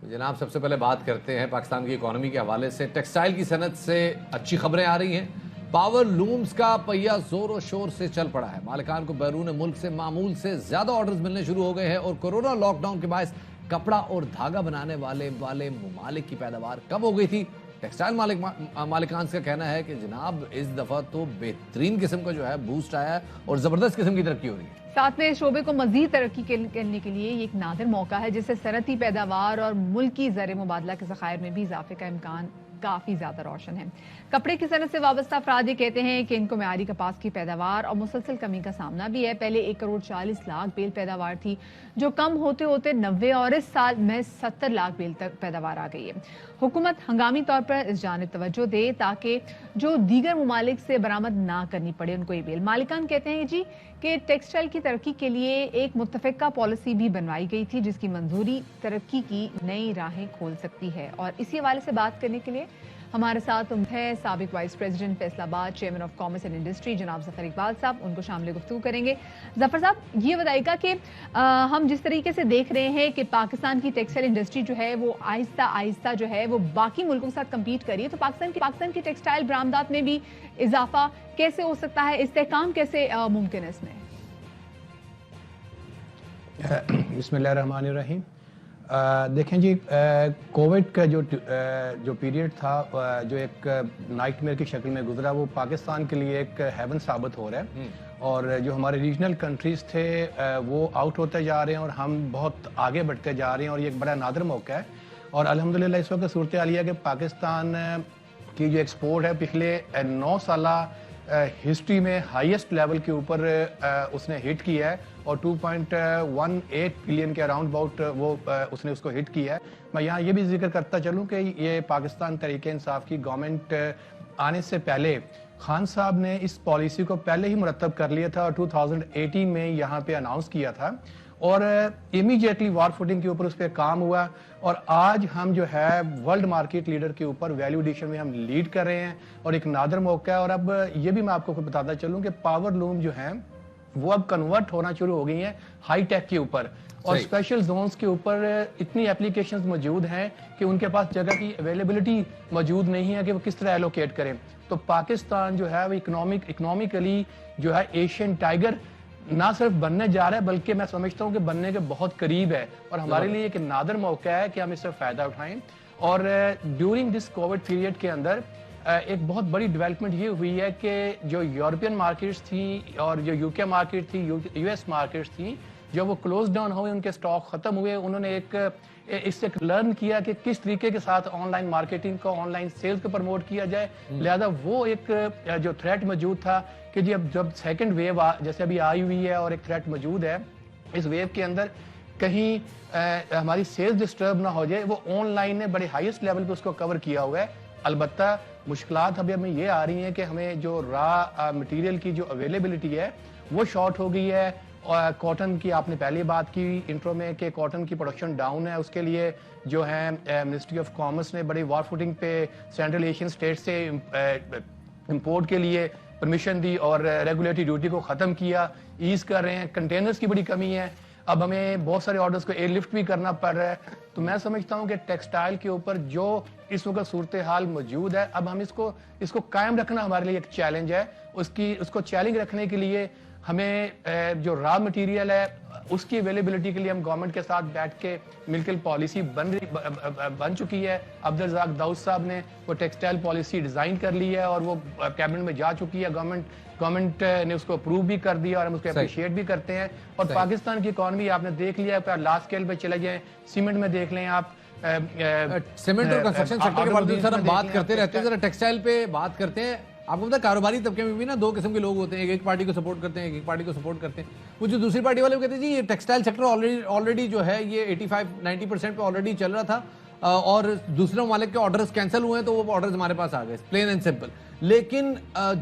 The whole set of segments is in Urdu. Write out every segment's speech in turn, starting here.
جناب سب سے پہلے بات کرتے ہیں پاکستان کی اکانومی کے حوالے سے. ٹیکسٹائل کی صنعت سے اچھی خبریں آ رہی ہیں. پاور لومز کا پہیہ زور و شور سے چل پڑا ہے. مالکان کو بیرون ملک سے معمول سے زیادہ آرڈرز ملنے شروع ہو گئے ہیں اور کورونا لاک ڈاؤن کے باعث کپڑا اور دھاگا بنانے والے ممالک کی پیداوار کم ہو گئی تھی. ٹیکسٹائل مالکان کا کہنا ہے کہ جناب اس دفعہ تو بہترین قسم کا جو ہے بوسٹ آیا ہے اور زبردست قسم کی ترقی ہو رہی ہے. ساتھ میں شعبے کو مزید ترقی کرنے کے لیے یہ ایک نادر موقع ہے جس سے صنعتی پیداوار اور ملکی زر مبادلہ کے ذخائر میں بھی اضافے کا امکان کافی زیادہ روشن ہے. کپڑے کی صنعت سے وابستہ افراد یہ کہتے ہیں کہ ان کو معیاری کپاس کی پیداوار اور مسلسل کمی کا سامنا بھی ہے. پہلے 1,40,00,000 بیل پیداوار تھی جو کم ہوتے ہوتے 90 اور اس سال میں 70 لاکھ بیل تک پیداوار آ گئی ہے. حکومت ہنگامی طور پر اس جانب توجہ دے تاکہ جو دیگر ممالک سے برآمد نہ کرنی پڑے ان کو یہ بیل. مالکان کہتے ہیں جی کہ ٹیکسٹائل کی ترقی کے لیے ایک متفقہ پالیسی بھی بنوائی گئی تھی جس کی منظوری ترقی کی نئی راہیں کھول سکتی ہے. اور اسی حوالے سے بات کرنے کے لیے ہمارے ساتھ ہے سابق وائس پریزیڈنٹ فیصل آباد chairman of commerce and industry جناب ظفر اقبال صاحب. ان کو شامل گفتگو کریں گے. ظفر صاحب یہ بتائیے گا کہ ہم جس طریقے سے دیکھ رہے ہیں کہ پاکستان کی ٹیکسٹائل انڈسٹری جو ہے وہ آہستہ آہستہ جو ہے وہ باقی ملکوں کے ساتھ کمپیٹ کر رہی ہے, تو پاکستان کی ٹیکسٹائل برآمدات میں بھی اضافہ کیسے ہو سکتا ہے, استحکام کیسے ممکن ہے اس میں؟ بسم اللہ الرحمن الرحیم. دیکھیں جی, کووڈ کا جو پیریڈ تھا جو ایک نائٹ میئر کی شکل میں گزرا وہ پاکستان کے لیے ایک ہیون ثابت ہو رہا ہے, اور جو ہمارے ریجنل کنٹریز تھے وہ آؤٹ ہوتے جا رہے ہیں اور ہم بہت آگے بڑھتے جا رہے ہیں, اور یہ ایک بڑا نادر موقع ہے. اور الحمدللہ اس وقت صورتحال یہ ہے کہ پاکستان کی جو ایکسپورٹ ہے پچھلے 9 سالہ ہسٹری میں ہائیسٹ لیول کے اوپر اس نے ہٹ کیا ہے, اور 2.18 بلین کے اراؤنڈ اباؤٹ وہ اس نے اس کو ہٹ کیا ہے. میں یہاں یہ بھی ذکر کرتا چلوں کہ یہ پاکستان تحریک انصاف کی گورنمنٹ آنے سے پہلے خان صاحب نے اس پالیسی کو پہلے ہی مرتب کر لیا تھا اور 2018 میں یہاں پہ اناؤنس کیا تھا, اور امیجیٹلی وار فوٹنگ کے اوپر اس پہ کام ہوا, اور آج ہم جو ہے ورلڈ مارکیٹ لیڈر کے اوپر ویلیو ایڈیشن میں ہم لیڈ کر رہے ہیں, اور ایک نادر موقع ہے. اور اب یہ بھی میں آپ کو بتاتا چلوں کہ پاور لوم جو ہیں وہ اب کنورٹ ہونا شروع ہو گئی ہیں ہائی ٹیک کے اوپر, اور اسپیشل زونز کے اوپر اتنی اپلیکیشنز موجود ہیں کہ ان کے پاس جگہ کی اویلیبلٹی موجود نہیں ہے کہ وہ کس طرح ایلوکیٹ کریں. تو پاکستان جو ہے وہ اکنامکلی جو ہے ایشین ٹائیگر نہ صرف بننے جا رہا ہے بلکہ میں سمجھتا ہوں کہ بننے کے بہت قریب ہے, اور ہمارے لیے ایک نادر موقع ہے کہ ہم اس سے فائدہ اٹھائیں. اور ڈیورنگ دس کووڈ پیریڈ کے اندر ایک بہت بڑی ڈیولپمنٹ یہ ہوئی ہے کہ جو یورپین مارکیٹس تھیں اور جو یو کے مارکیٹ تھی, یو ایس مارکیٹس تھیں, جو وہ کلوز ڈاؤن ہوئے, ان کے سٹاک ختم ہوئے, انہوں نے اس سے لرن کیا کہ کس طریقے کے ساتھ آن لائن مارکیٹنگ کو, آن لائن سیلز کو پروموٹ کیا جائے. لہذا وہ ایک جو تھریٹ موجود تھا کہ جب سیکنڈ ویو جیسے ابھی آئی ہوئی ہے اور ایک تھریٹ موجود ہے اس ویو کے اندر کہیں ہماری سیلز ڈسٹرب نہ ہو جائے, وہ آن لائن نے بڑے ہائیسٹ لیول پہ اس کو کور کیا ہوا ہے. البتہ مشکلات ابھی ہمیں یہ آ رہی ہیں کہ ہمیں جو را مٹیریل کی جو اویلیبلٹی ہے وہ شارٹ ہو گئی ہے. کاٹن کی آپ نے پہلے بات کی انٹرو میں کہ کاٹن کی پروڈکشن ڈاؤن ہے, اس کے لیے جو ہے منسٹری آف کامرس نے بڑی وار فوٹنگ پہ سینٹرل ایشین اسٹیٹ سے امپورٹ کے لیے پرمیشن دی اور ریگولیٹری ڈیوٹی کو ختم کیا, ایز کر رہے ہیں. کنٹینرز کی بڑی کمی ہے, اب ہمیں بہت سارے آرڈرز کو ایئر لفٹ بھی کرنا پڑ رہا ہے. تو میں سمجھتا ہوں کہ ٹیکسٹائل کے اوپر جو اس وقت صورتحال موجود ہے اب ہم اس کو قائم رکھنا ہمارے لیے ایک چیلنج ہے. اس کو چیلنج رکھنے کے لیے ہمیں جو را مٹیریل ہے اس کی اویلیبلٹی کے لیے ہم گورنمنٹ کے ساتھ بیٹھ کے مل کے پالیسی بن چکی ہے. عبدالرزاق داؤد صاحب نے وہ ٹیکسٹائل پالیسی ڈیزائن کر لی ہے اور وہ کیبنٹ میں جا چکی ہے. گورنمنٹ نے اس کو اپروو بھی کر دیا اور ہم اس کو اپریشیٹ بھی کرتے ہیں. اور پاکستان کی اکانومی آپ نے دیکھ لیا ہے, لارج اسکیل پہ چلے جائیں, سیمنٹ میں دیکھ لیں آپ, سیمنٹ اور کنسٹرکشن سیکٹر کے بارے میں سر ہم بات کرتے رہتے ہیں, ذرا ٹیکسٹائل پہ بات کرتے ہیں. آپ کو پتا ہے کاروباری طبقے میں بھی نا 2 قسم کے لوگ ہوتے ہیں, ایک پارٹی کو سپورٹ کرتے ہیں, ایک پارٹی کو سپورٹ کرتے ہیں. وہ جو دوسری پارٹی والے وہ کہتے ہیں جی یہ ٹیکسٹائل سیکٹر آلریڈی جو ہے یہ 85-90% پہ آلریڈی چل رہا تھا اور دوسرے ممالک کے آرڈرز کینسل ہوئے ہیں تو وہ آرڈرز ہمارے پاس آ گئے, پلین اینڈ سمپل. لیکن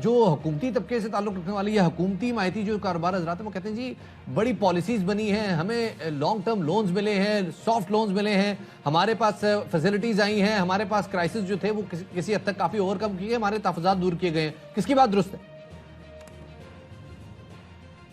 جو حکومتی طبقے سے تعلق رکھنے والی یا حکومتی ماہیتی جو کاروبار حضرات ہیں وہ کہتے ہیں جی بڑی پالیسیز بنی ہیں, ہمیں لانگ ٹرم لونز ملے ہیں, سافٹ لونز ملے ہیں, ہمارے پاس فیسلٹیز آئی ہیں, ہمارے پاس کرائسس جو تھے وہ کسی حد تک کافی اوور کم کیے, ہمارے تحفظات دور کیے گئے ہیں. کس کی بات درست ہے؟